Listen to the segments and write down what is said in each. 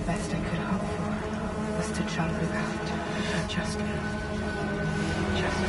best I could hope for was to jump without just you. Just you.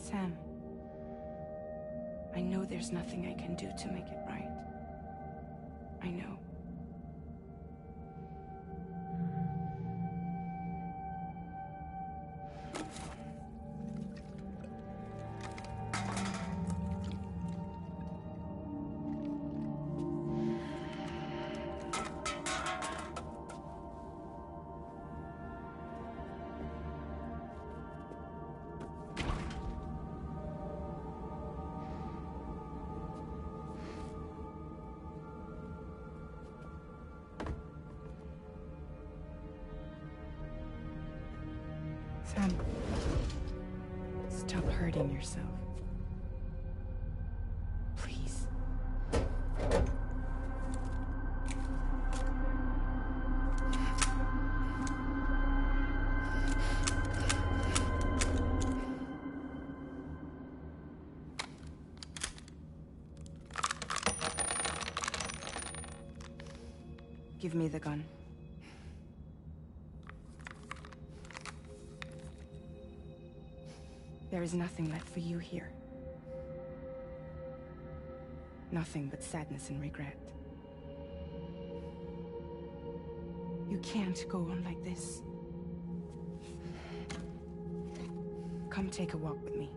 Sam, I know there's nothing I can do to make it right. I know. Sam, stop hurting yourself. Please. Give me the gun. There is nothing left for you here. Nothing but sadness and regret. You can't go on like this. Come take a walk with me.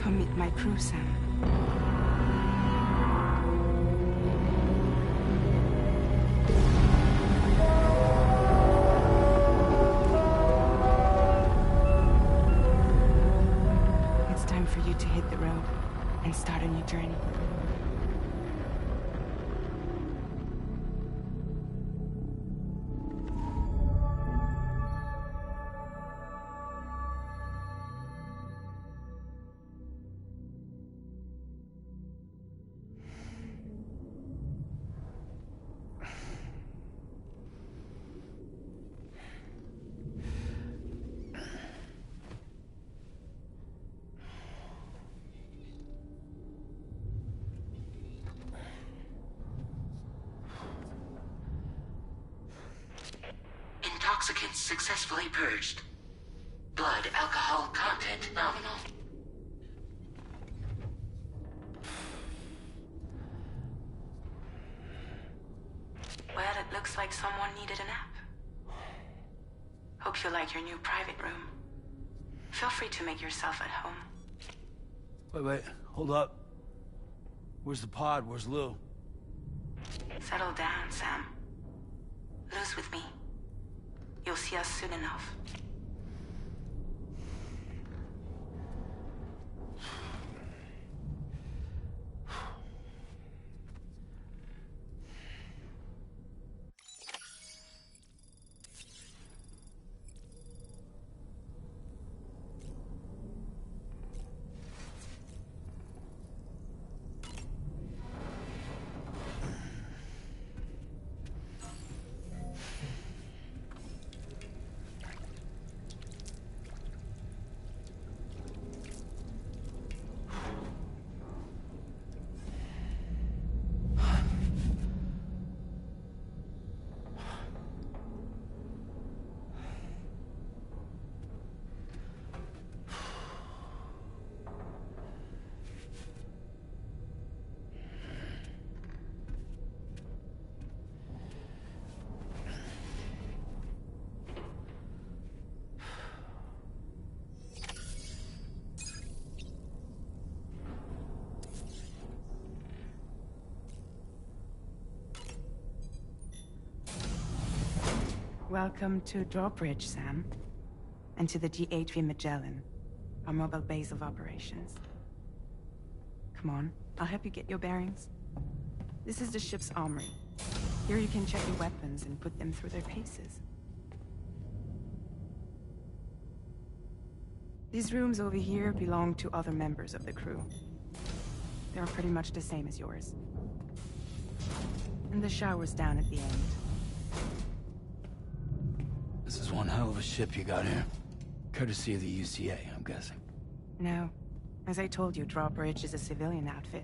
Meet my crew, Sam. It's time for you to hit the road and start a new journey. Toxicants successfully purged. Blood alcohol content nominal. Well, it looks like someone needed a nap. Hope you like your new private room. Feel free to make yourself at home. Wait, hold up. Where's the pod? Where's Lou? Settle down, Sam. Lou's with me. You'll see us soon enough. Welcome to Drawbridge, Sam. And to the GHV Magellan, our mobile base of operations. Come on, I'll help you get your bearings. This is the ship's armory. Here you can check your weapons and put them through their paces. These rooms over here belong to other members of the crew. They're pretty much the same as yours. And the shower's down at the end. This is one hell of a ship you got here. Courtesy of the UCA, I'm guessing. No. As I told you, Drawbridge is a civilian outfit.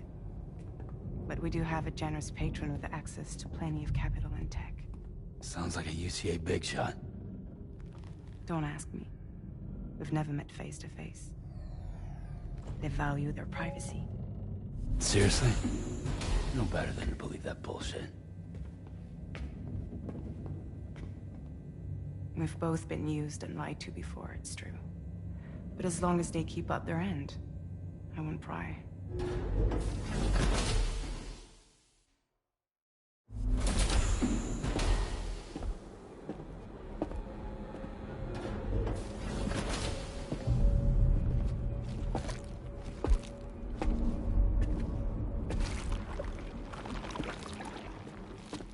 But we do have a generous patron with access to plenty of capital and tech. Sounds like a UCA big shot. Don't ask me. We've never met face to face. They value their privacy. Seriously? No better than to believe that bullshit. We've both been used and lied to before, it's true. But as long as they keep up their end, I won't pry.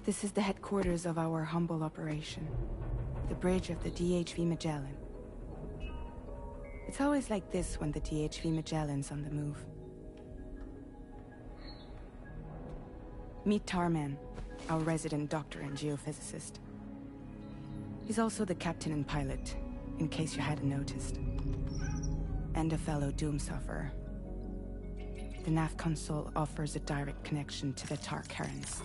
This is the headquarters of our humble operation. The bridge of the DHV Magellan. It's always like this when the DHV Magellan's on the move. Meet Tarman, our resident doctor and geophysicist. He's also the captain and pilot, in case you hadn't noticed. And a fellow doom sufferer. The nav console offers a direct connection to the Tarkarans.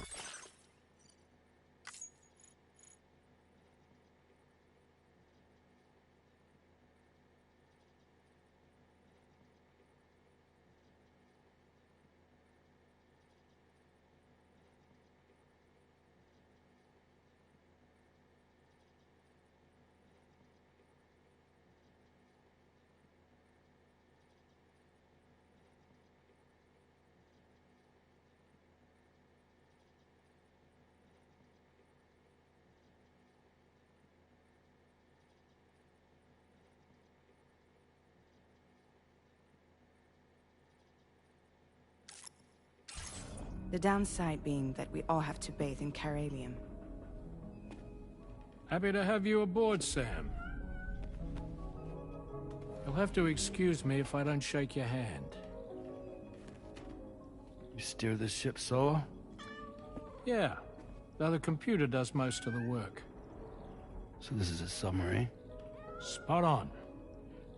The downside being that we all have to bathe in Caralium. Happy to have you aboard, Sam. You'll have to excuse me if I don't shake your hand. You steer this ship solo? Yeah, though the computer does most of the work. So this is a submarine? Spot on.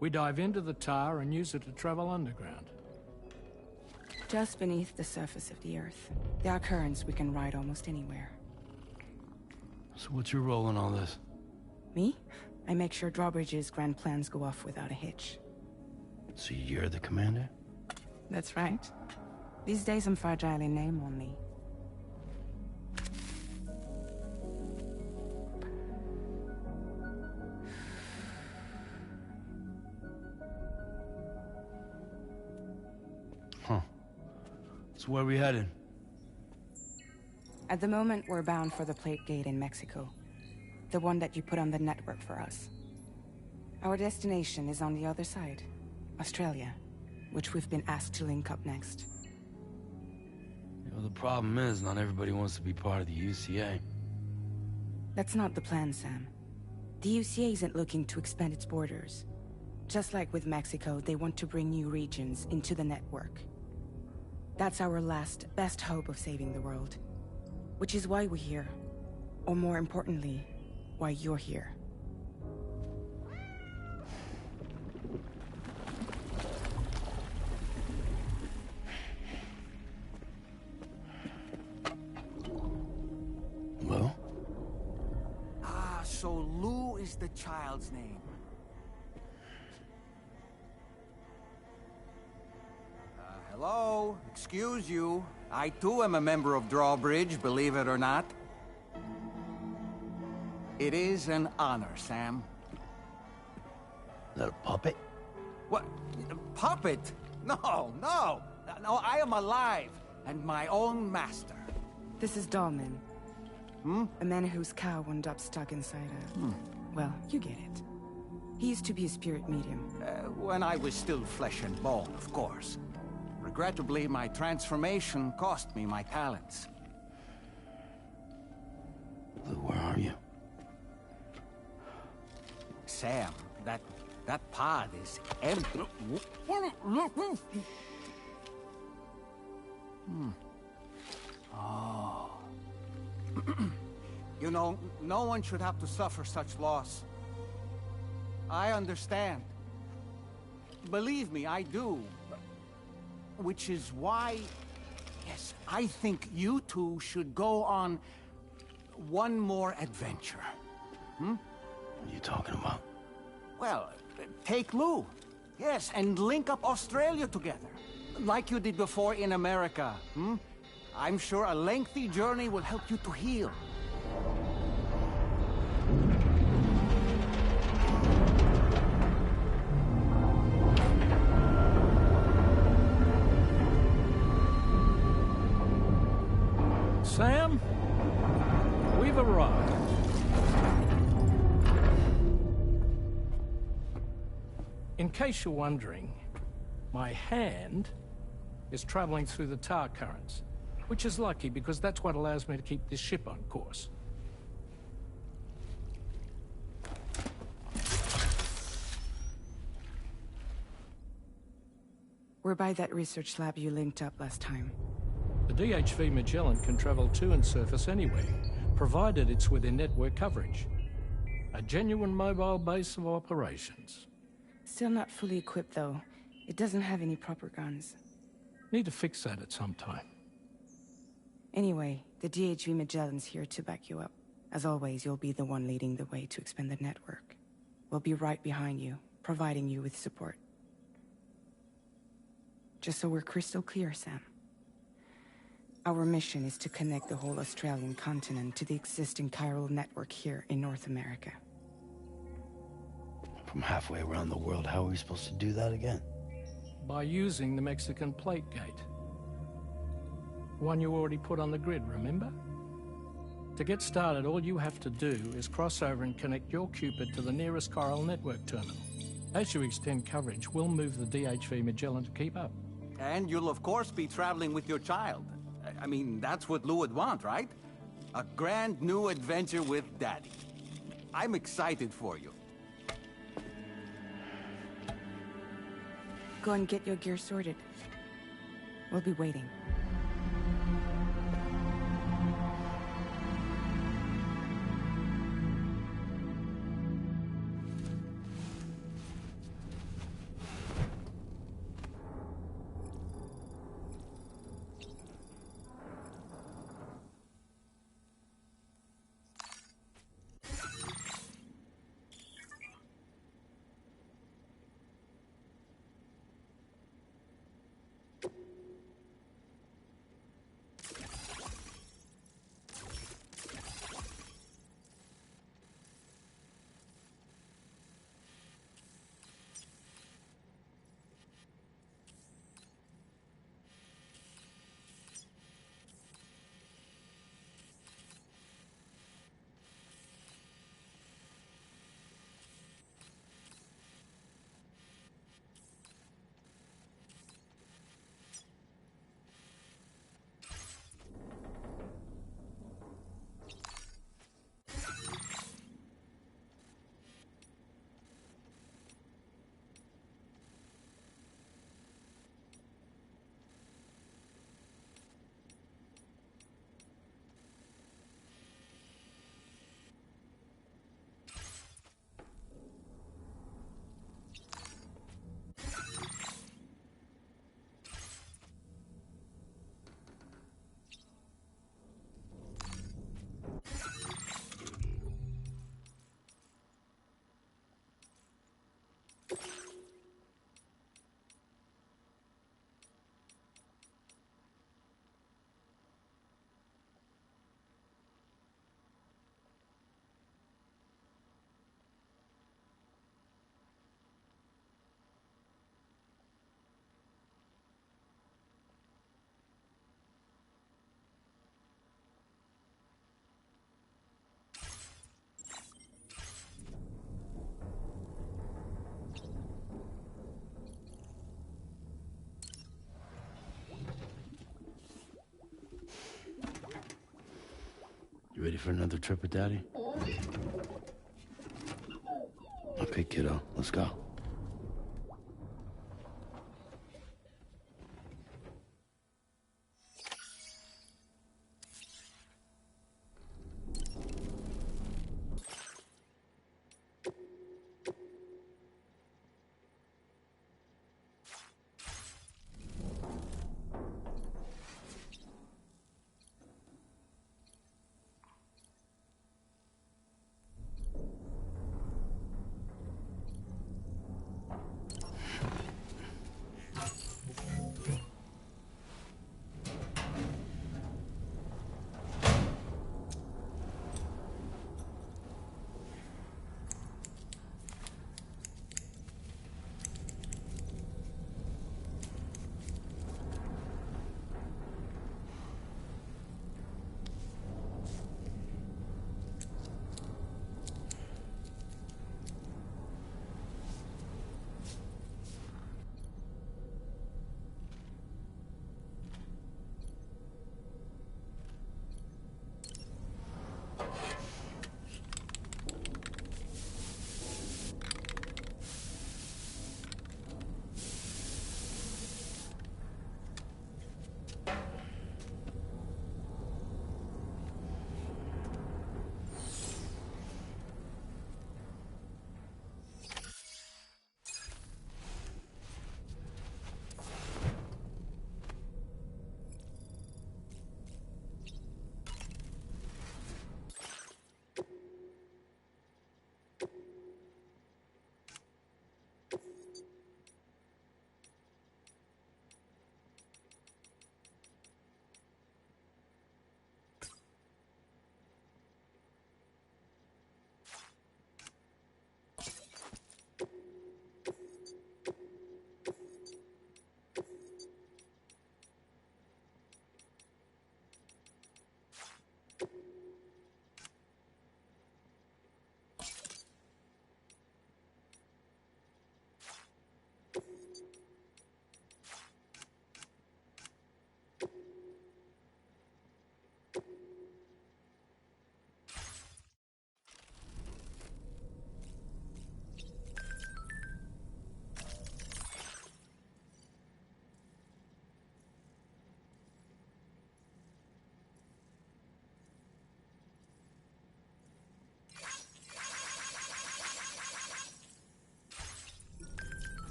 We dive into the tower and use it to travel underground. Just beneath the surface of the Earth, there are currents we can ride almost anywhere. So what's your role in all this? Me? I make sure Drawbridge's grand plans go off without a hitch. So you're the commander? That's right. These days I'm fragile in name only. Huh. So where are we headed? At the moment, we're bound for the Plate Gate in Mexico. The one that you put on the network for us. Our destination is on the other side, Australia, which we've been asked to link up next. You know, the problem is, not everybody wants to be part of the UCA. That's not the plan, Sam. The UCA isn't looking to expand its borders. Just like with Mexico, they want to bring new regions into the network. That's our last, best hope of saving the world. Which is why we're here. Or more importantly, why you're here. Well? Ah, so Lou is the child's name. Hello? Excuse you. I too am a member of Drawbridge, believe it or not. It is an honor, Sam. Is that a puppet? What? A puppet? No, no! No, I am alive, and my own master. This is Dahlman. A man whose cow wound up stuck inside a... Well, you get it. He used to be a spirit medium. When I was still flesh and bone, of course. Regrettably, my transformation cost me my talents. Lou, where are you? Sam, that pod is empty. Oh. You know, no one should have to suffer such loss. I understand. Believe me, I do. Which is why, yes, I think you two should go on one more adventure. What are you talking about? Well, take Lou. Yes, and link up Australia together. Like you did before in America. I'm sure a lengthy journey will help you to heal. Sam, we've arrived. In case you're wondering, my hand is traveling through the tar currents, which is lucky because that's what allows me to keep this ship on course. We're by that research lab you linked up last time. The DHV Magellan can travel to and surface anywhere, provided it's within network coverage. A genuine mobile base of operations. Still not fully equipped, though. It doesn't have any proper guns. Need to fix that at some time. Anyway, the DHV Magellan's here to back you up. As always, you'll be the one leading the way to expand the network. We'll be right behind you, providing you with support. Just so we're crystal clear, Sam. Our mission is to connect the whole Australian continent to the existing chiral network here in North America. From halfway around the world, how are we supposed to do that again? By using the Mexican Plate Gate. One you already put on the grid, remember? To get started, all you have to do is cross over and connect your Cupid to the nearest chiral network terminal. As you extend coverage, we'll move the DHV Magellan to keep up. And you'll of course be traveling with your child. I mean, that's what Lou would want, right? A grand new adventure with Daddy. I'm excited for you. Go and get your gear sorted. We'll be waiting. You ready for another trip with Daddy? Okay, kiddo, let's go.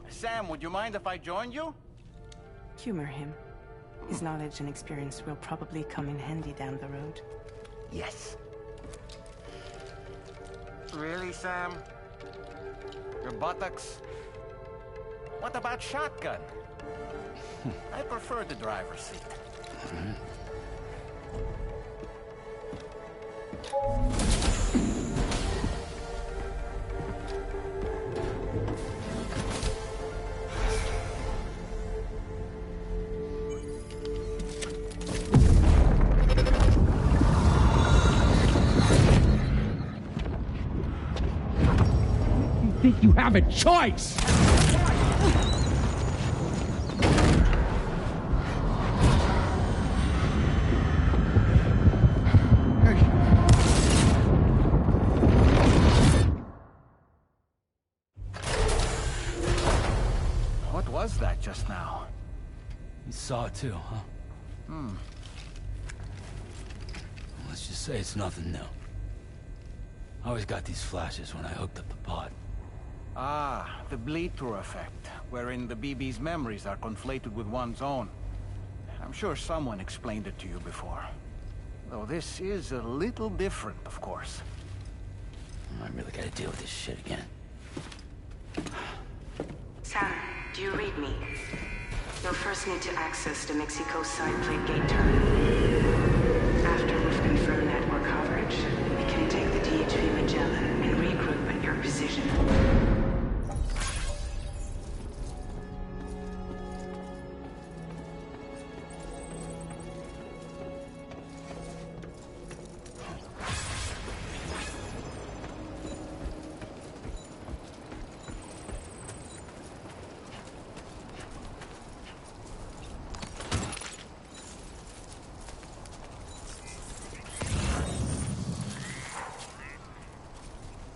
Sam, would you mind if I joined you? Humor him. His knowledge and experience will probably come in handy down the road. Yes. Really, Sam? Your buttocks? What about shotgun? I prefer the driver's seat. Think you have a choice? What was that just now? You saw it too, huh? Let's just say it's nothing new. I always got these flashes when I hooked up the pod. Ah, the bleed-through effect, wherein the BB's memories are conflated with one's own. I'm sure someone explained it to you before. Though this is a little different, of course. I really gotta deal with this shit again. Sam, do you read me? You'll first need to access the Mexico side plate gate terminal. After we've confirmed network coverage, we can take the DHV Magellan and regroup at your position.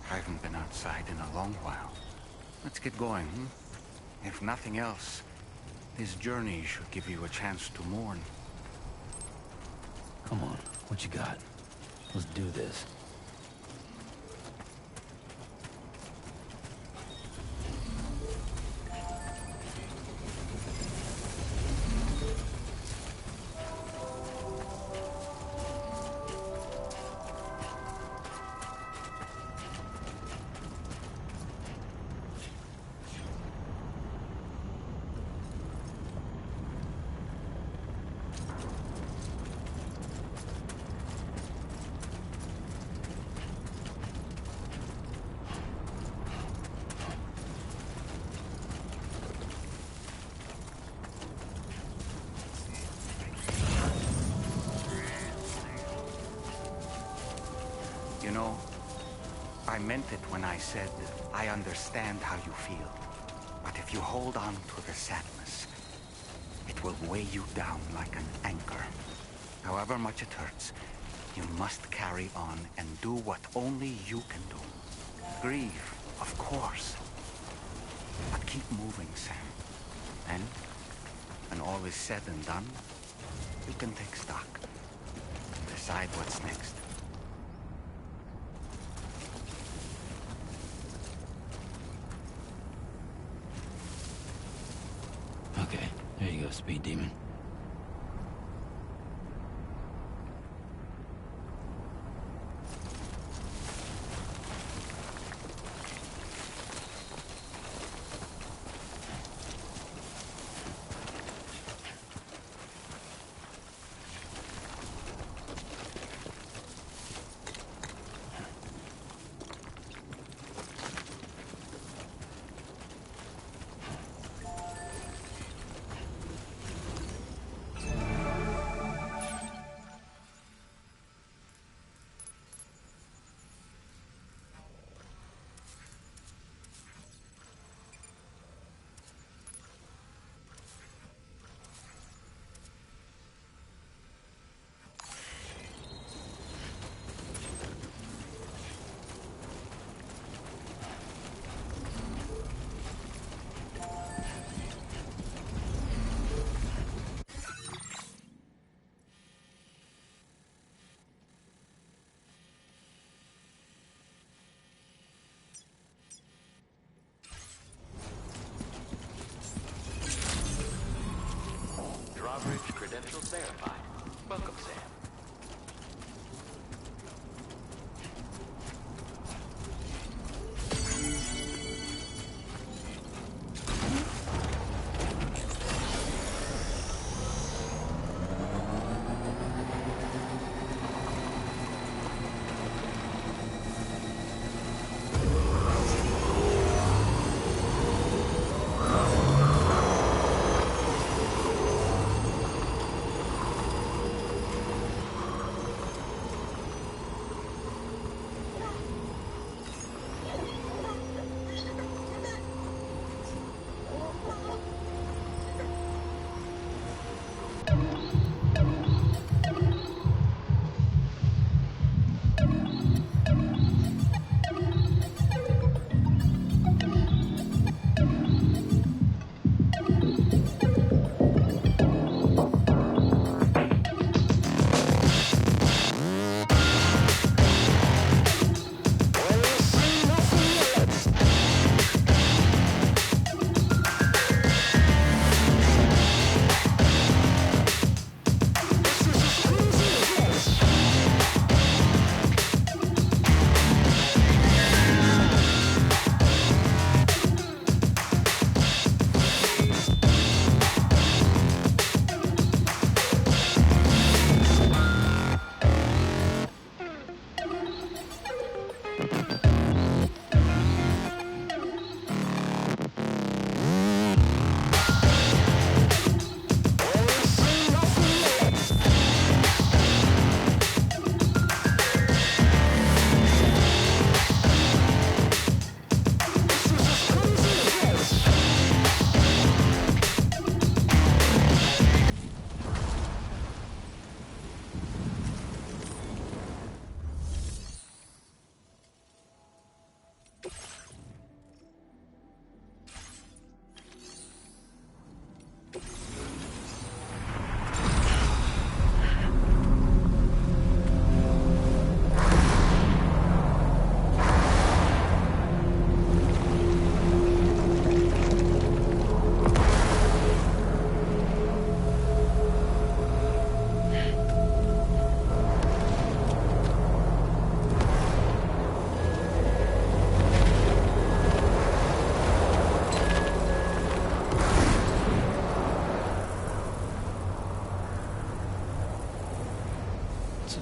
I haven't been outside in a long while. Let's get going, If nothing else, this journey should give you a chance to mourn. Come on, what you got? Let's do this. You know, I meant it when I said, I understand how you feel. But if you hold on to the sadness, it will weigh you down like an anchor. However much it hurts, you must carry on and do what only you can do. Grieve, of course. But keep moving, Sam. And when all is said and done, you can take stock. Decide what's next. Okay, there you go, Speed Demon. Drawbridge credentials verified. Welcome, Sam.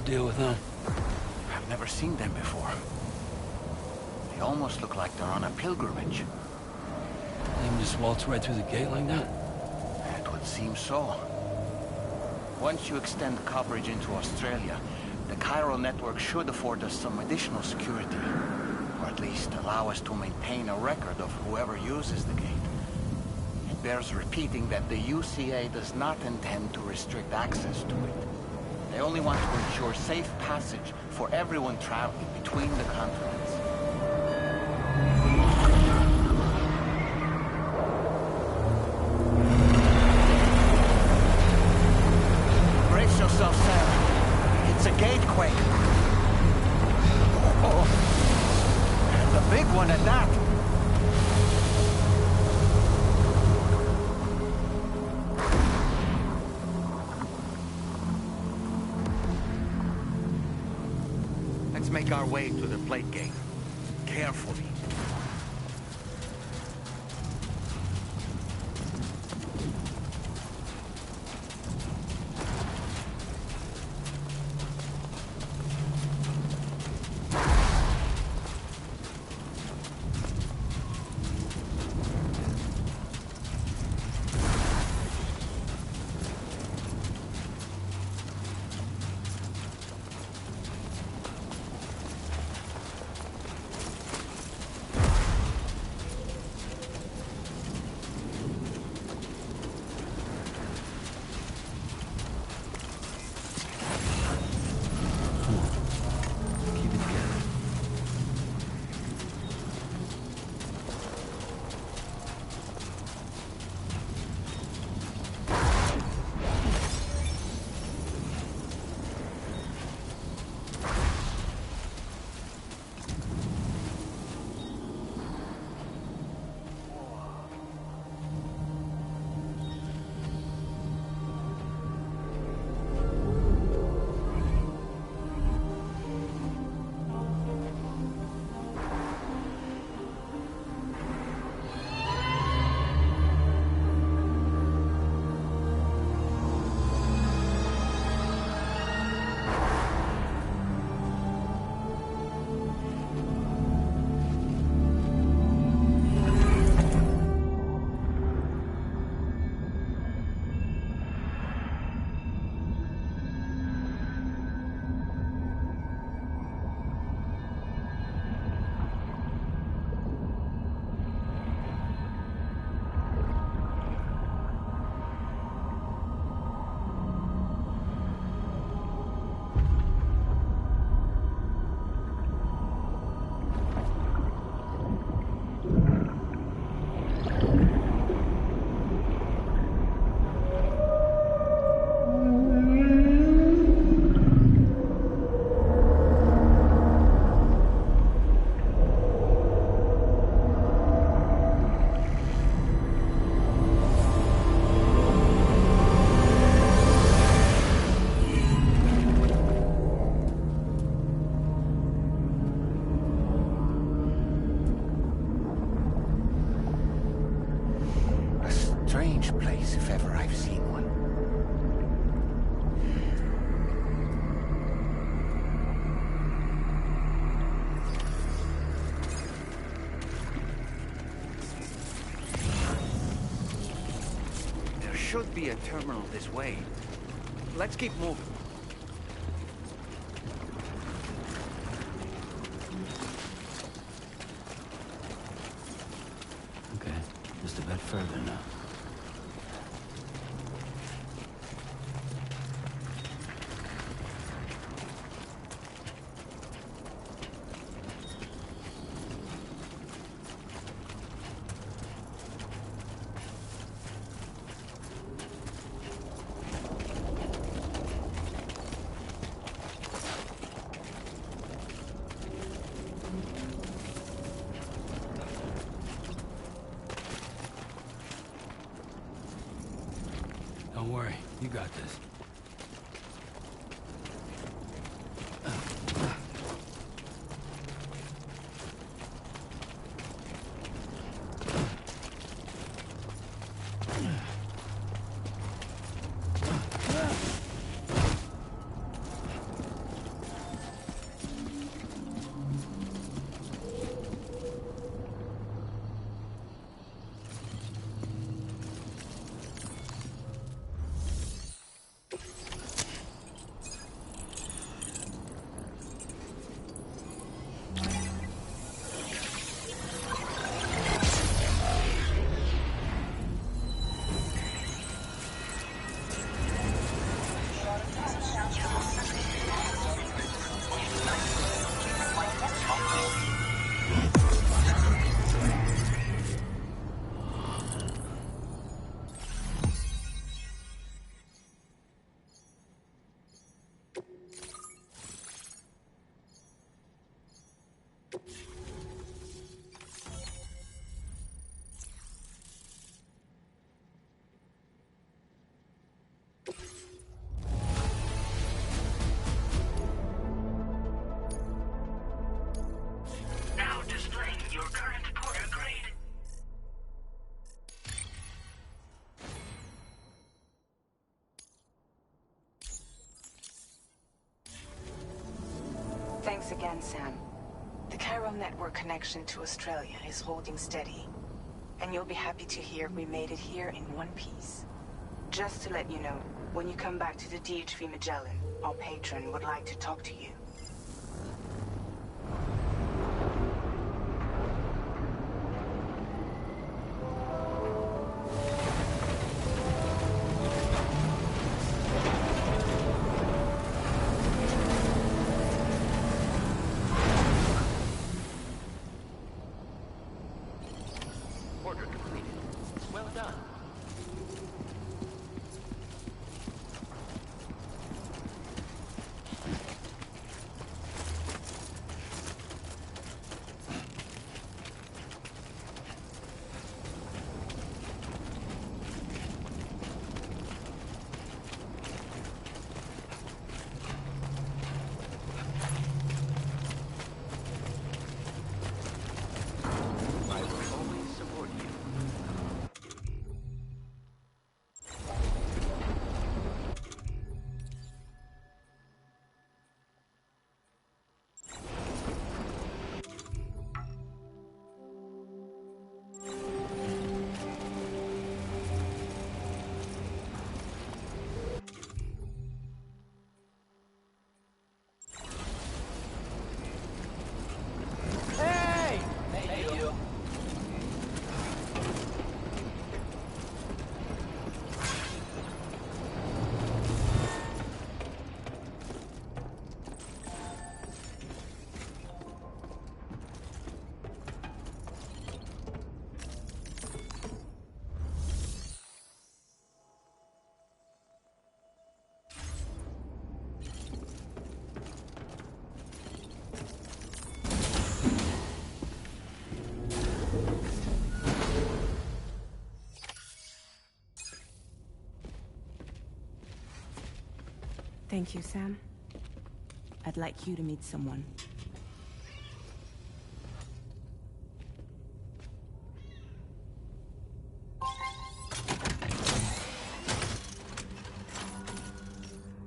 the deal with them? I've never seen them before. They almost look like they're on a pilgrimage. They can just waltz right through the gate like that? It would seem so. Once you extend coverage into Australia, the chiral network should afford us some additional security. Or at least allow us to maintain a record of whoever uses the gate. It bears repeating that the UCA does not intend to restrict access to it. They only want to ensure safe passage for everyone traveling between the continents. Brace yourself, Sam. It's a gatequake. Oh, and a big one at that. Let's make our way to the plate gate. Carefully. Strange place, if ever I've seen one. There should be a terminal this way. Let's keep moving. Okay, just a bit further now. Don't worry, you got this. again, Sam. The Chiral network connection to Australia is holding steady. And you'll be happy to hear we made it here in one piece. Just to let you know, when you come back to the DHV Magellan, our patron would like to talk to you. Order completed. Well done. I will always support you. Thank you, Sam. I'd like you to meet someone.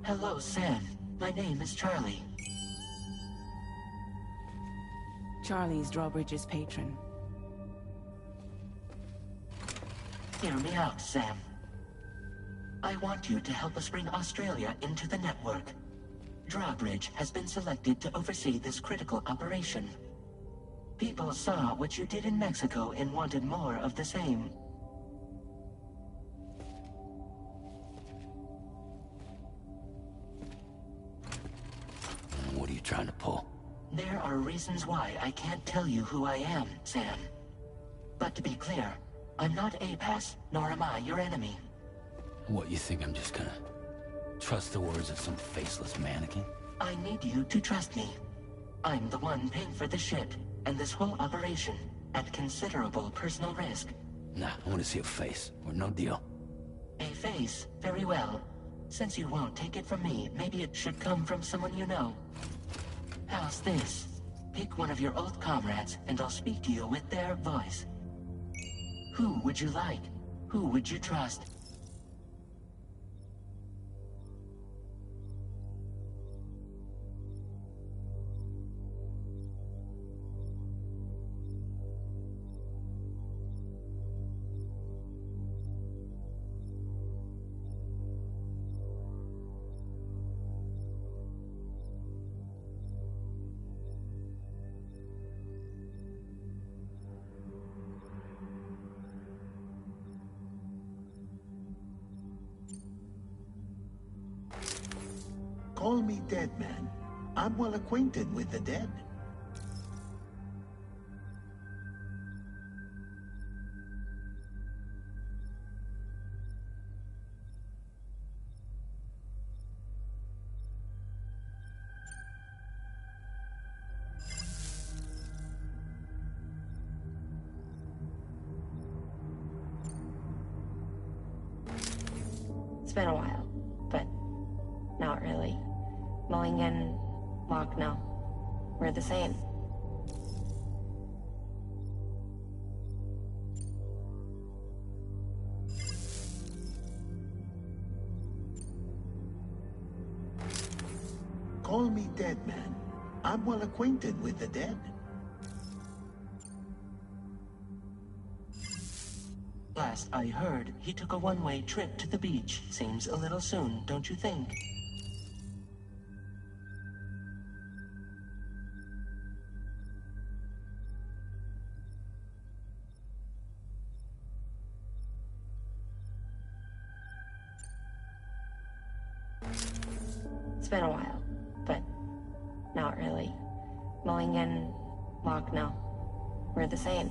Hello, Sam. My name is Charlie. Charlie's Drawbridge's patron. Hear me out, Sam. I want you to help us bring Australia into the network. Drawbridge has been selected to oversee this critical operation. People saw what you did in Mexico and wanted more of the same. What are you trying to pull? There are reasons why I can't tell you who I am, Sam. But to be clear, I'm not APAS, nor am I your enemy. What, you think I'm just gonna trust the words of some faceless mannequin? I need you to trust me. I'm the one paying for the ship and this whole operation at considerable personal risk. Nah, I want to see a face, or no deal. A face? Very well. Since you won't take it from me, maybe it should come from someone you know. How's this? Pick one of your old comrades, and I'll speak to you with their voice. Who would you like? Who would you trust? Call me dead man. I'm well acquainted with the dead. It's been a while, but not really. Mulligan, Locke, no. We're the same. Call me dead man. I'm well acquainted with the dead. Last I heard, he took a one-way trip to the beach. Seems a little soon, don't you think? It's been a while, but not really. Mulligan, Locke, no. We're the same.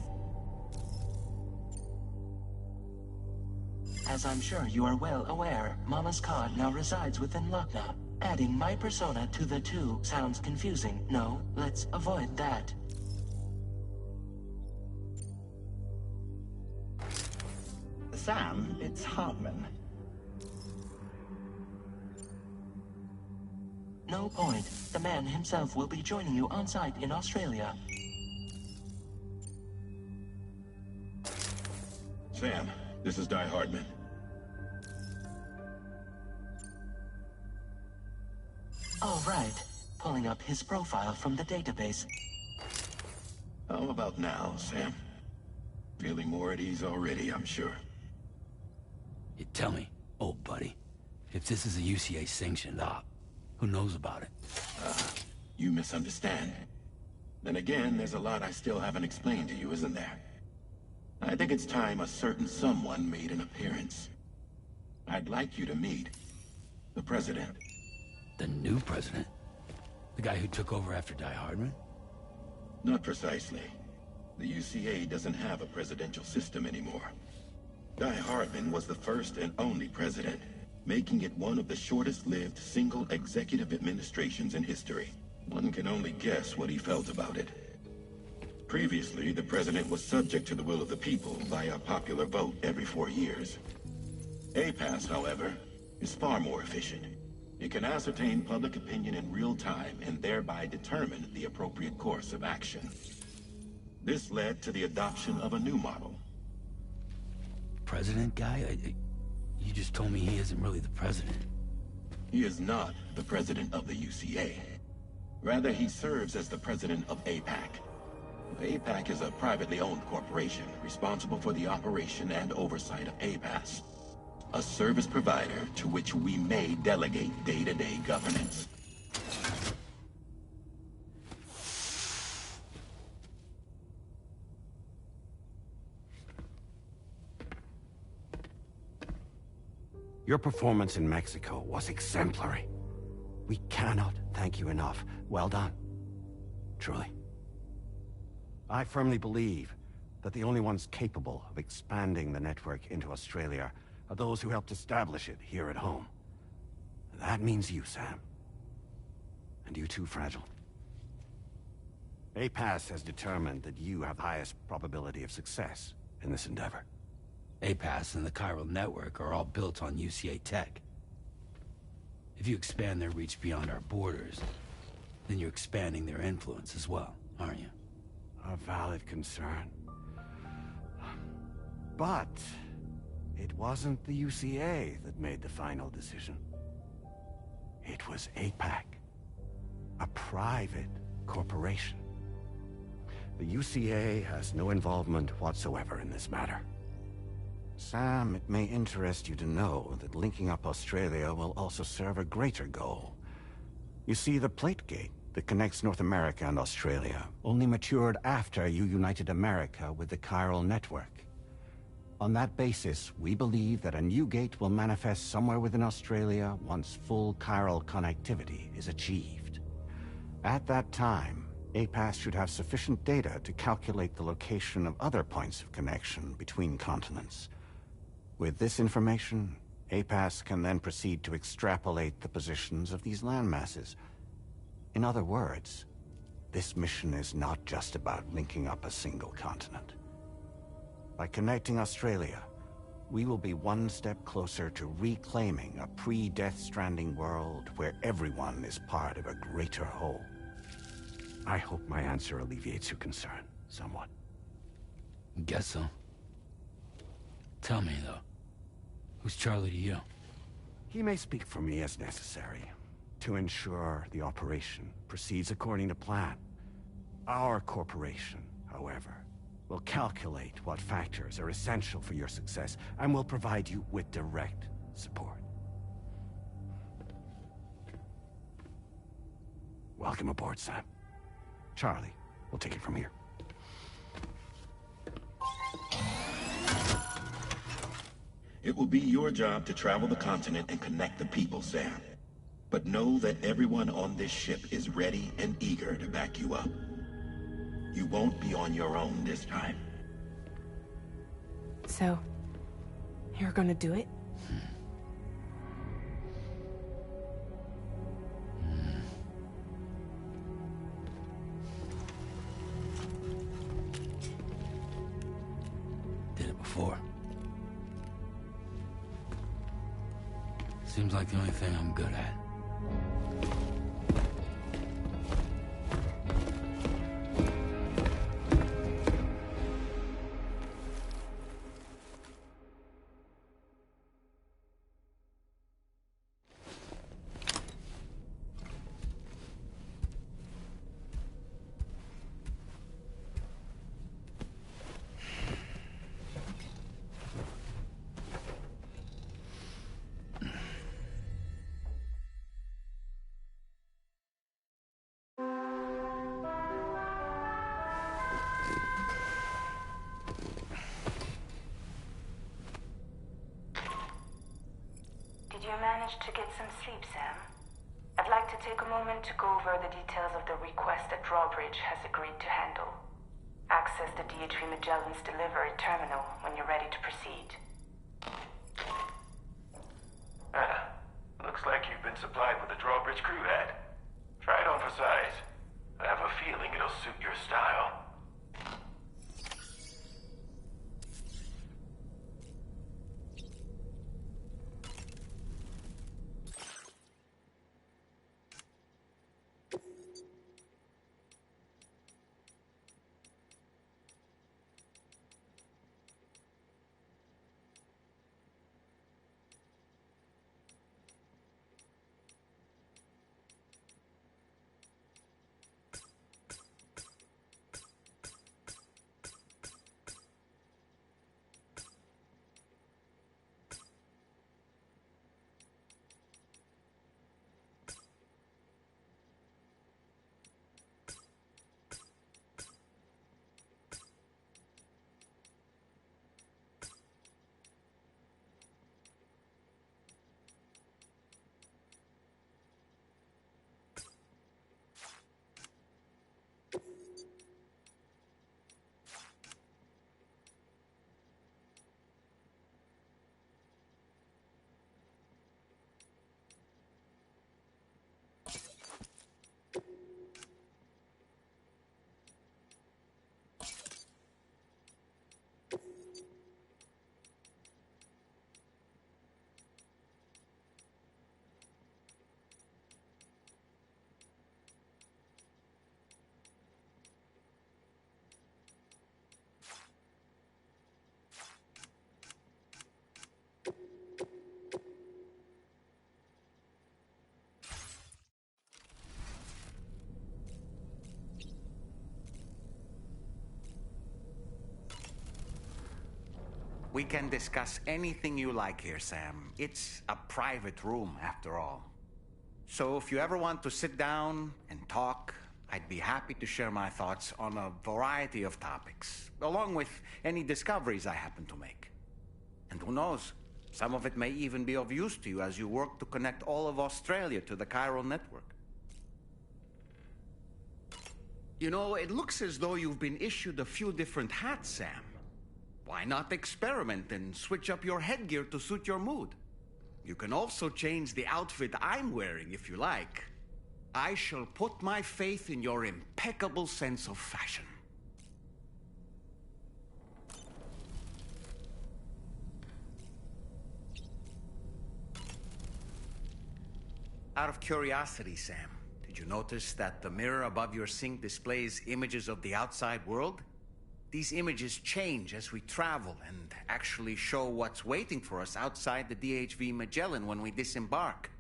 As I'm sure you are well aware, Mama's car now resides within Lochna. Adding my persona to the two sounds confusing. No, let's avoid that. Sam, it's Hartman. No point. The man himself will be joining you on site in Australia. Sam, this is Di Hartman. All right. Pulling up his profile from the database. How about now, Sam? Feeling more at ease already, I'm sure. You tell me, old buddy, if this is a UCA-sanctioned op, who knows about it? You misunderstand. Then again, there's a lot I still haven't explained to you, isn't there? I think it's time a certain someone made an appearance. I'd like you to meet the President. The new president? The guy who took over after Di Hardman? Not precisely. The UCA doesn't have a presidential system anymore. Di Hardman was the first and only president, making it one of the shortest-lived single executive administrations in history. One can only guess what he felt about it. Previously, the president was subject to the will of the people via popular vote every 4 years. APAS, however, is far more efficient. It can ascertain public opinion in real time and thereby determine the appropriate course of action. This led to the adoption of a new model. President guy? You just told me he isn't really the president. He is not the president of the UCA. Rather, he serves as the president of APAC. APAC is a privately owned corporation responsible for the operation and oversight of APAS, a service provider to which we may delegate day-to-day governance. Your performance in Mexico was exemplary. We cannot thank you enough. Well done. Truly. I firmly believe that the only ones capable of expanding the network into Australia are those who helped establish it here at home. That means you, Sam. And you too, Fragile. APAS has determined that you have the highest probability of success in this endeavor. APAS and the chiral network are all built on UCA tech. If you expand their reach beyond our borders, then you're expanding their influence as well, aren't you? A valid concern. But it wasn't the UCA that made the final decision. It was APAC, a private corporation. The UCA has no involvement whatsoever in this matter. Sam, it may interest you to know that linking up Australia will also serve a greater goal. You see, the plate gate that connects North America and Australia only matured after you united America with the chiral network. On that basis, we believe that a new gate will manifest somewhere within Australia once full chiral connectivity is achieved. At that time, APAS should have sufficient data to calculate the location of other points of connection between continents. With this information, APAS can then proceed to extrapolate the positions of these landmasses. In other words, this mission is not just about linking up a single continent. By connecting Australia, we will be one step closer to reclaiming a pre-Death Stranding world where everyone is part of a greater whole. I hope my answer alleviates your concern somewhat. Guess so. Tell me, though, who's Charlie to you? He may speak for me as necessary. to ensure the operation proceeds according to plan. Our corporation, however, will calculate what factors are essential for your success and will provide you with direct support. Welcome aboard, Sam. Charlie, we'll take it from here. It will be your job to travel the continent and connect the people, Sam. But know that everyone on this ship is ready and eager to back you up. You won't be on your own this time. So, you're gonna do it? Did it before. Seems like the only thing I'm good at. Did you manage to get some sleep, Sam? I'd like to take a moment to go over the details of the request that Drawbridge has agreed to handle. Access the DHV Magellan's delivery terminal when you're ready to proceed. Looks like you've been supplied with a Drawbridge crew hat. Try it on for size. I have a feeling it'll suit your style. We can discuss anything you like here, Sam. It's a private room, after all. So if you ever want to sit down and talk, I'd be happy to share my thoughts on a variety of topics, along with any discoveries I happen to make. And who knows, some of it may even be of use to you as you work to connect all of Australia to the chiral network. You know, it looks as though you've been issued a few different hats, Sam. Why not experiment and switch up your headgear to suit your mood? You can also change the outfit I'm wearing if you like. I shall put my faith in your impeccable sense of fashion. Out of curiosity, Sam, did you notice that the mirror above your sink displays images of the outside world? These images change as we travel and actually show what's waiting for us outside the DHV Magellan when we disembark.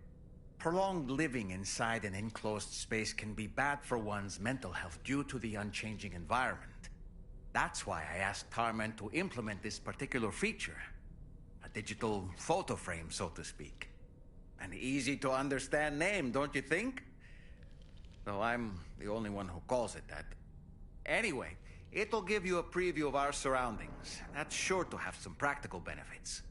Prolonged living inside an enclosed space can be bad for one's mental health due to the unchanging environment. That's why I asked Carmen to implement this particular feature. A digital photo frame, so to speak. An easy-to-understand name, don't you think? Though I'm the only one who calls it that. Anyway, it'll give you a preview of our surroundings. That's sure to have some practical benefits.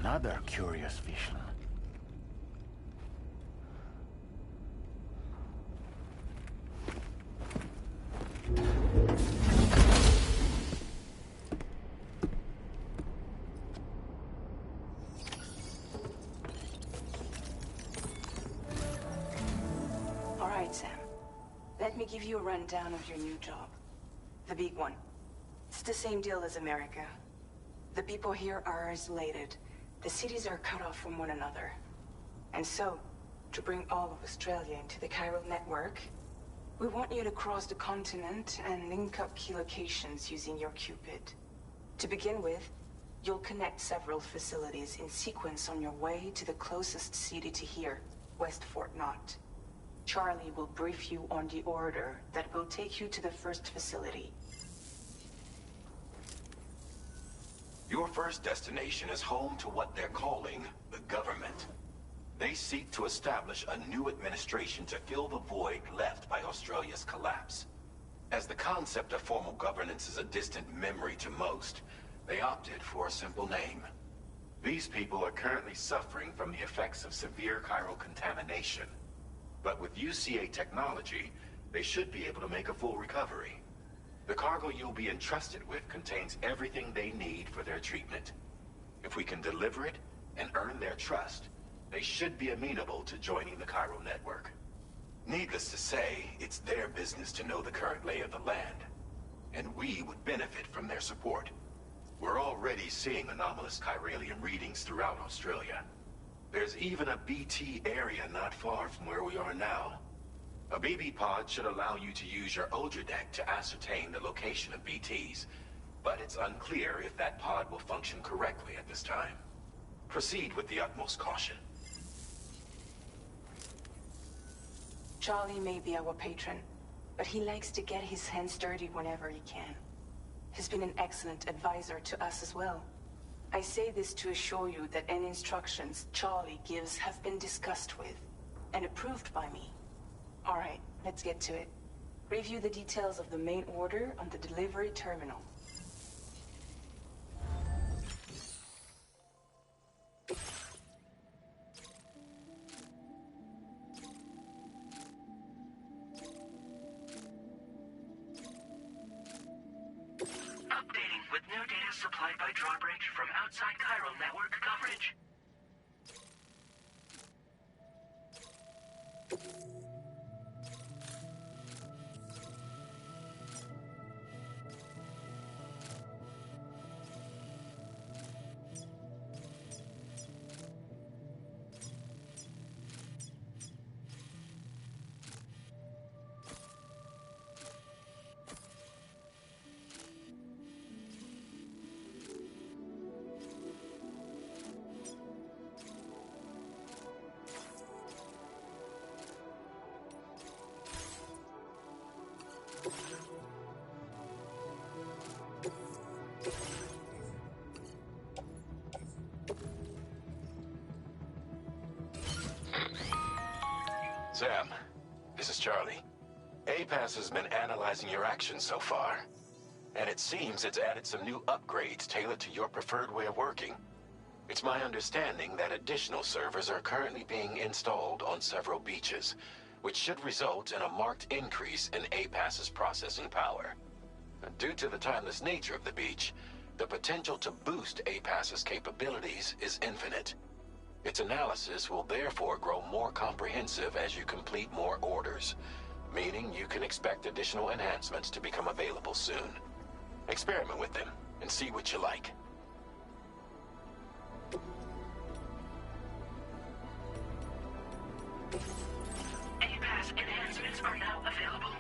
Another curious vision. All right, Sam. Let me give you a rundown of your new job. The big one. It's the same deal as America. The people here are isolated. The cities are cut off from one another. And so, to bring all of Australia into the chiral network, we want you to cross the continent and link up key locations using your Cupid. To begin with, you'll connect several facilities in sequence on your way to the closest city to here, West Fort Knott. Charlie will brief you on the order that will take you to the first facility. Your first destination is home to what they're calling the government. They seek to establish a new administration to fill the void left by Australia's collapse. As the concept of formal governance is a distant memory to most, they opted for a simple name. These people are currently suffering from the effects of severe chiral contamination. But with UCA technology, they should be able to make a full recovery. The cargo you'll be entrusted with contains everything they need for their treatment. If we can deliver it and earn their trust, they should be amenable to joining the chiral network. Needless to say, it's their business to know the current lay of the land, and we would benefit from their support. We're already seeing anomalous chiralian readings throughout Australia. There's even a BT area not far from where we are now. A BB pod should allow you to use your Ultra deck to ascertain the location of BTs, but it's unclear if that pod will function correctly at this time. Proceed with the utmost caution. Charlie may be our patron, but he likes to get his hands dirty whenever he can. He's been an excellent advisor to us as well. I say this to assure you that any instructions Charlie gives have been discussed with and approved by me. All right, let's get to it. Review the details of the main order on the delivery terminal. Updating with new data supplied by Drawbridge from outside chiral network coverage. Sam, this is Charlie. APAS has been analyzing your actions so far, and it seems it's added some new upgrades tailored to your preferred way of working. It's my understanding that additional servers are currently being installed on several beaches, which should result in a marked increase in APAS's processing power. Due to the timeless nature of the beach, the potential to boost APAS's capabilities is infinite. Its analysis will therefore grow more comprehensive as you complete more orders, meaning you can expect additional enhancements to become available soon. Experiment with them and see what you like. APAS enhancements are now available.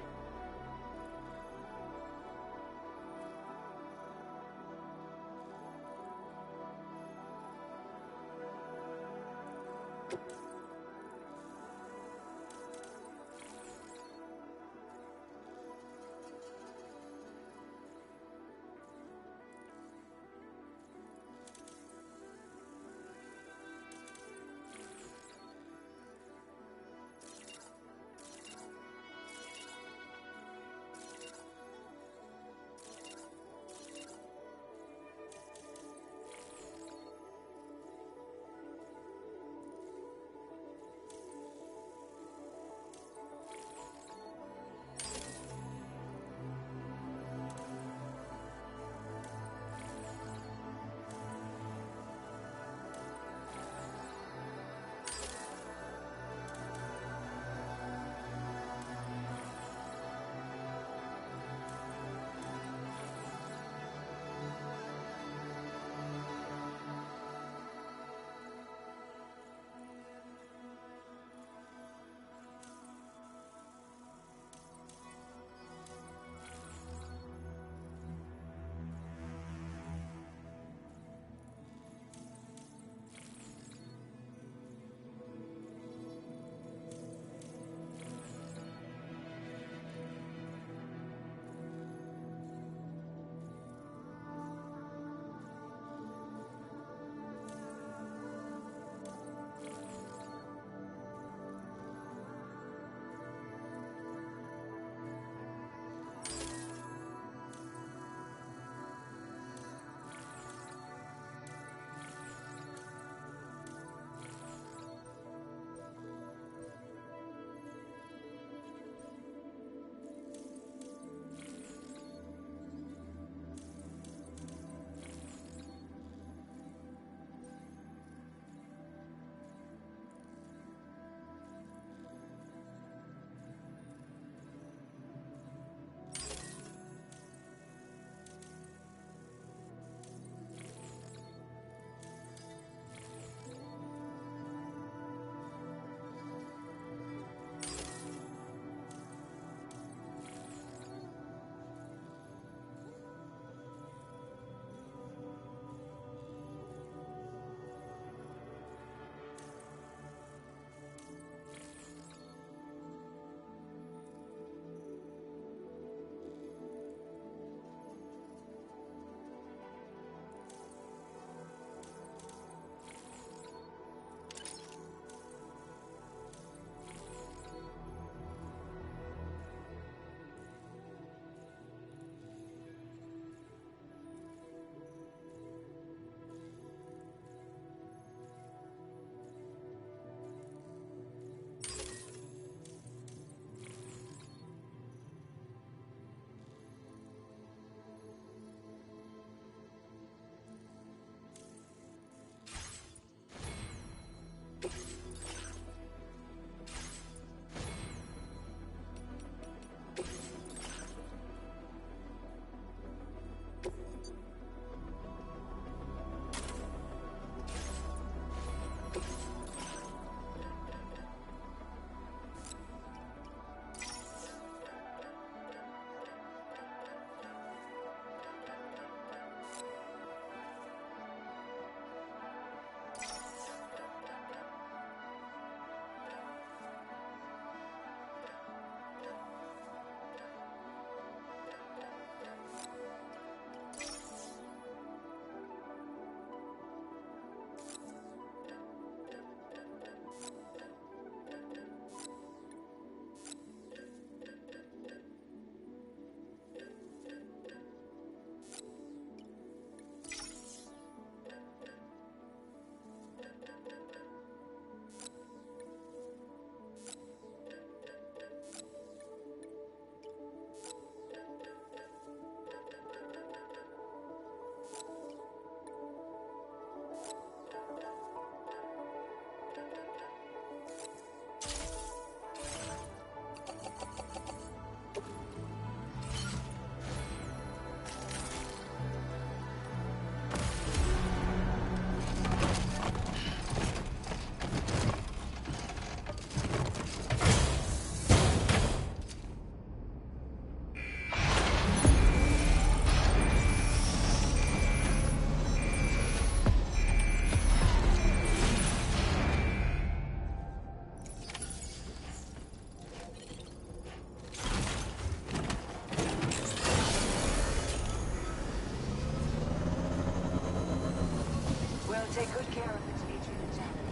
Take good care of the DERECHOS and Janet.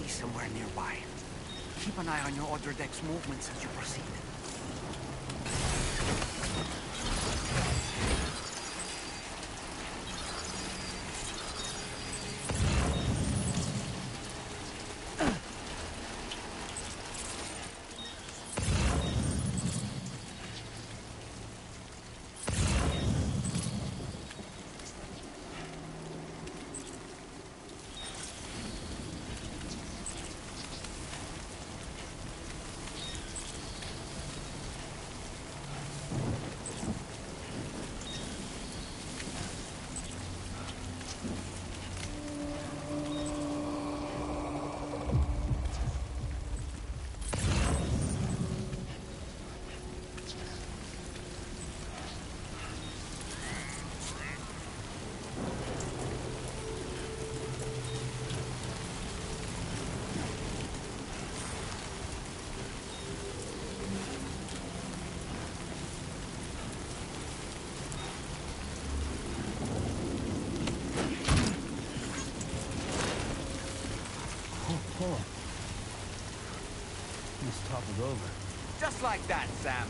Somewhere nearby. Keep an eye on your other deck's movements as you proceed. Oh. Just toppled over. Just like that, Sam.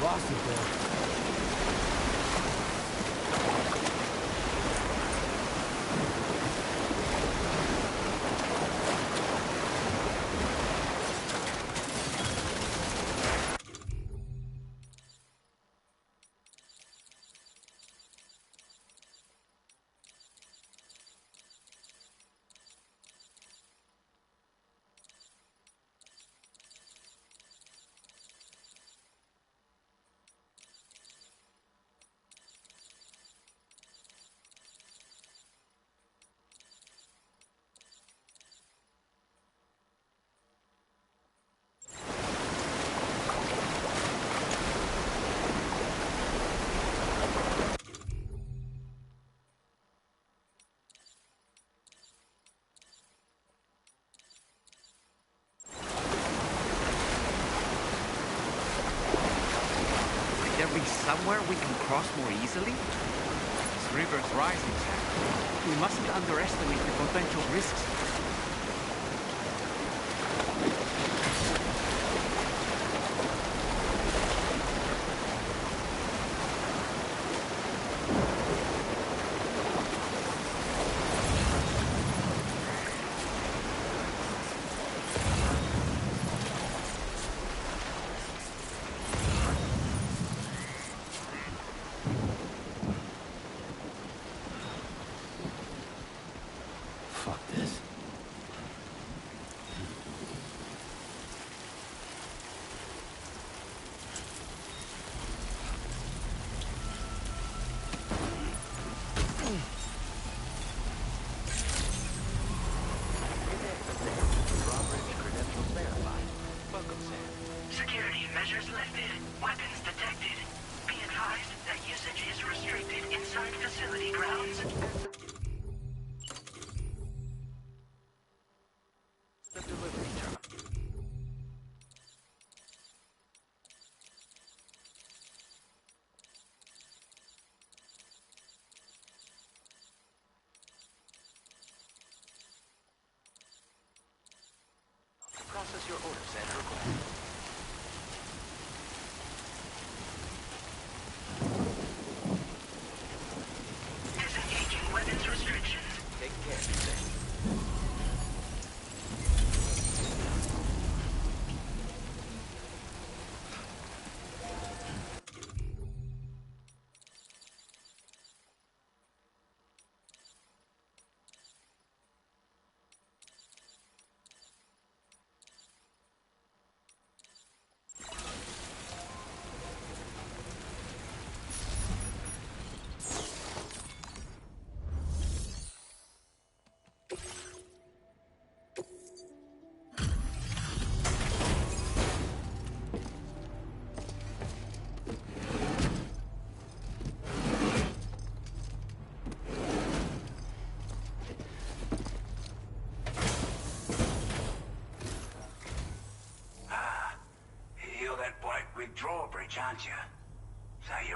Lost it there. Somewhere we can cross more easily? This river's rising, Sam. We mustn't underestimate the potential risks. Fuck this.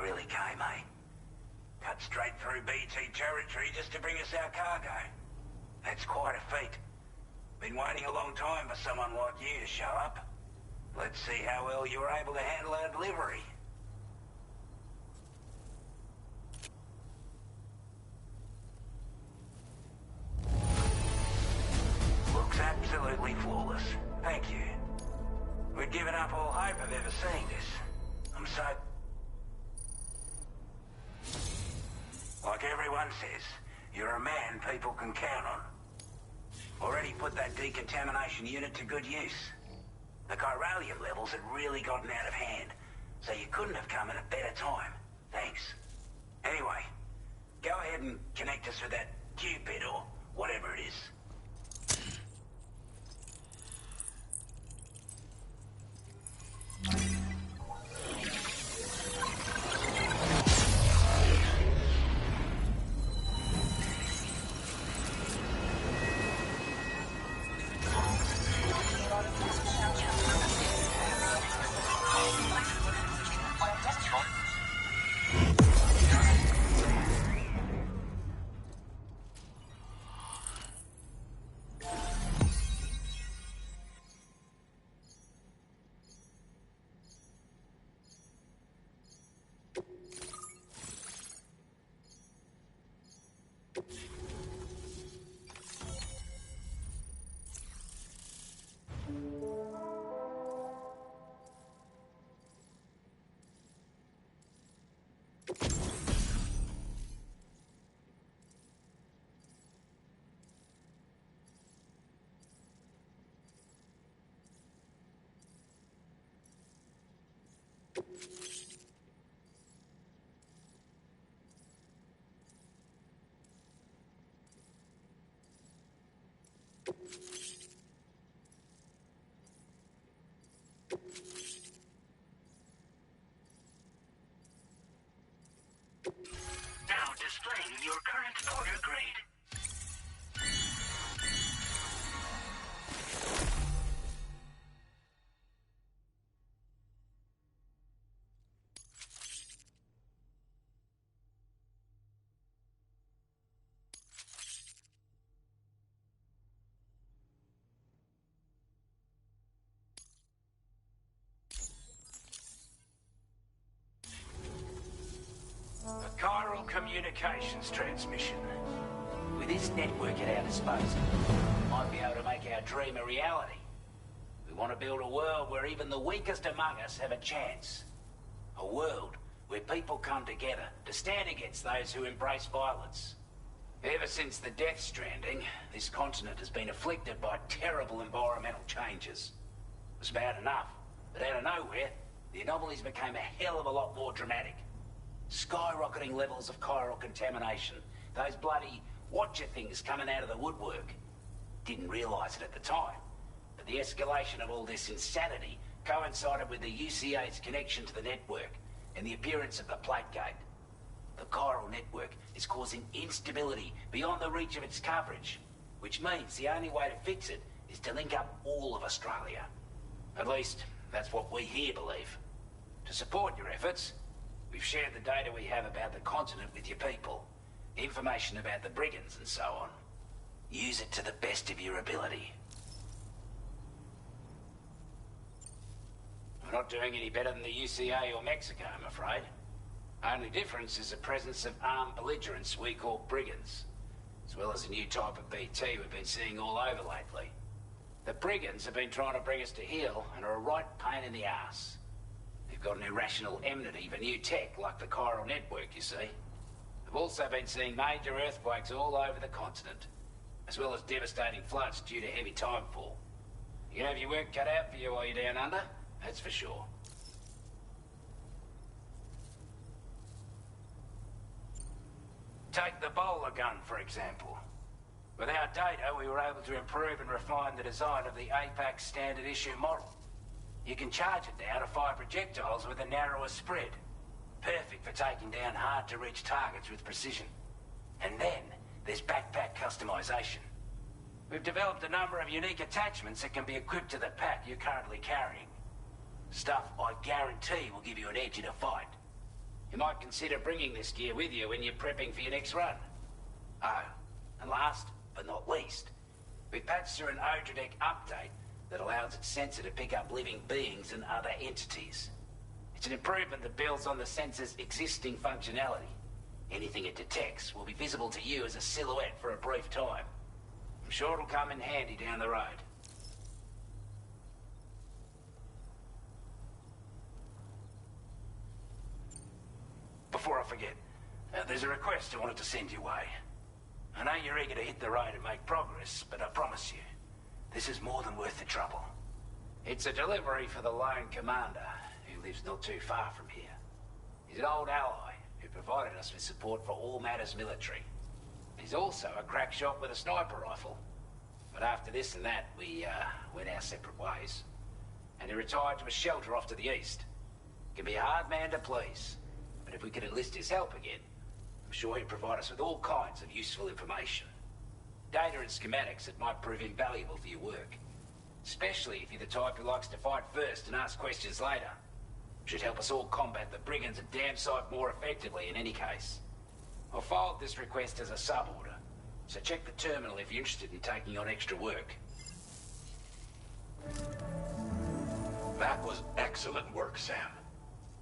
really came, eh? Cut straight through BT territory just to bring us our cargo. That's quite a feat. Been waiting a long time for someone like you to show up. Let's see how well you were able to handle our delivery. Looks absolutely flawless. Thank you. We'd given up all hope of ever seeing this. I'm so... Like everyone says, you're a man people can count on. Already put that decontamination unit to good use. The chiralium levels had really gotten out of hand, so you couldn't have come at a better time. Thanks. Anyway, go ahead and connect us with that Cupid or whatever it is. Now displaying your current order grade. A chiral communications transmission. With this network at our disposal, we might be able to make our dream a reality. We want to build a world where even the weakest among us have a chance. A world where people come together to stand against those who embrace violence. Ever since the death stranding, this continent has been afflicted by terrible environmental changes. It was bad enough, but out of nowhere, the anomalies became a hell of a lot more dramatic. Skyrocketing levels of chiral contamination. Those bloody watcher things coming out of the woodwork. Didn't realise it at the time, but the escalation of all this insanity coincided with the UCA's connection to the network and the appearance of the plate gate. The chiral network is causing instability beyond the reach of its coverage, which means the only way to fix it is to link up all of Australia. At least, that's what we here believe. To support your efforts, we've shared the data we have about the continent with your people. Information about the brigands and so on. Use it to the best of your ability. We're not doing any better than the UCA or Mexico, I'm afraid. Only difference is the presence of armed belligerents we call brigands, as well as a new type of BT we've been seeing all over lately. The brigands have been trying to bring us to heel and are a right pain in the ass. They've got an irrational enmity for new tech like the chiral network, you see. We've also been seeing major earthquakes all over the continent, as well as devastating floods due to heavy timefall. You have your work cut out for you while you're down under, that's for sure. Take the bowler gun, for example. With our data, we were able to improve and refine the design of the APAC standard issue model. You can charge it now to fire projectiles with a narrower spread. Perfect for taking down hard-to-reach targets with precision. And then, there's backpack customization. We've developed a number of unique attachments that can be equipped to the pack you're currently carrying. Stuff I guarantee will give you an edge in a fight. You might consider bringing this gear with you when you're prepping for your next run. Oh, and last but not least, we patched through an Odradek update that allows its sensor to pick up living beings and other entities. It's an improvement that builds on the sensor's existing functionality. Anything it detects will be visible to you as a silhouette for a brief time. I'm sure it'll come in handy down the road. Before I forget, there's a request I wanted to send your way. I know you're eager to hit the road and make progress, but I promise you, this is more than worth the trouble. It's a delivery for the lone commander, who lives not too far from here. He's an old ally who provided us with support for all matters military. He's also a crack shot with a sniper rifle. But after this and that, we went our separate ways. And he retired to a shelter off to the east. Can be a hard man to please, but if we could enlist his help again, I'm sure he'd provide us with all kinds of useful information. Data and schematics that might prove invaluable for your work. Especially if you're the type who likes to fight first and ask questions later. Should help us all combat the brigands a damn sight more effectively in any case. I'll filed this request as a sub-order, so check the terminal if you're interested in taking on extra work. That was excellent work, Sam.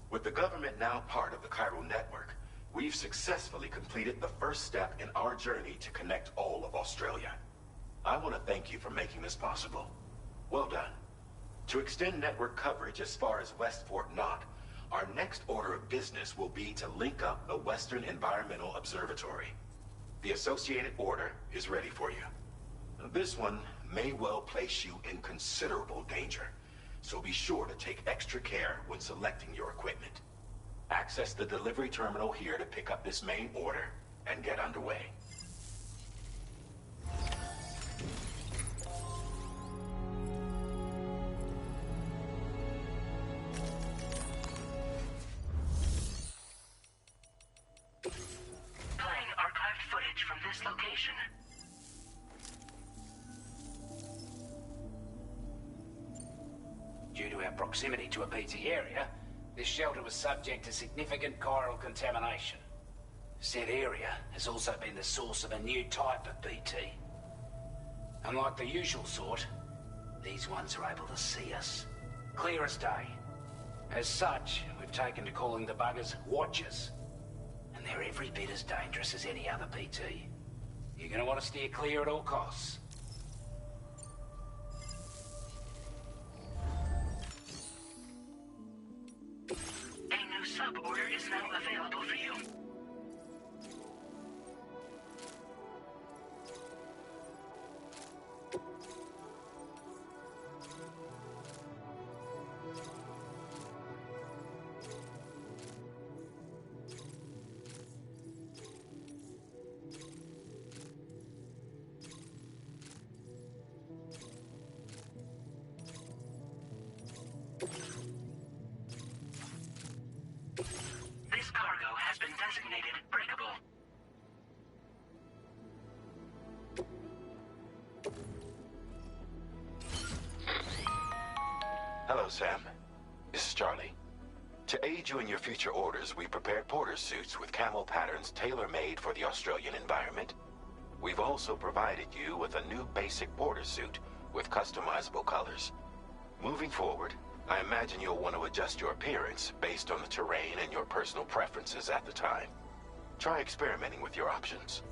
With the government now part of the chiral network, we've successfully completed the first step in our journey to connect all of Australia. I want to thank you for making this possible. Well done. To extend network coverage as far as West Fort Knott, our next order of business will be to link up the Western Environmental Observatory. The associated order is ready for you. This one may well place you in considerable danger, so be sure to take extra care when selecting your equipment. Access the delivery terminal here to pick up this main order and get underway. Playing archived footage from this location. Due to our proximity to a BT area, this shelter was subject to significant chiral contamination. Said area has also been the source of a new type of BT. Unlike the usual sort, these ones are able to see us. Clear as day. As such, we've taken to calling the buggers Watchers. And they're every bit as dangerous as any other BT. You're gonna want to steer clear at all costs. A new sub-order is now available for you. This cargo has been designated breakable. Hello, Sam. This is Charlie. To aid you in your future orders, we prepared porter suits with camo patterns tailor-made for the Australian environment. We've also provided you with a new basic porter suit with customizable colors. Moving forward, I imagine you'll want to adjust your appearance based on the terrain and your personal preferences at the time. Try experimenting with your options.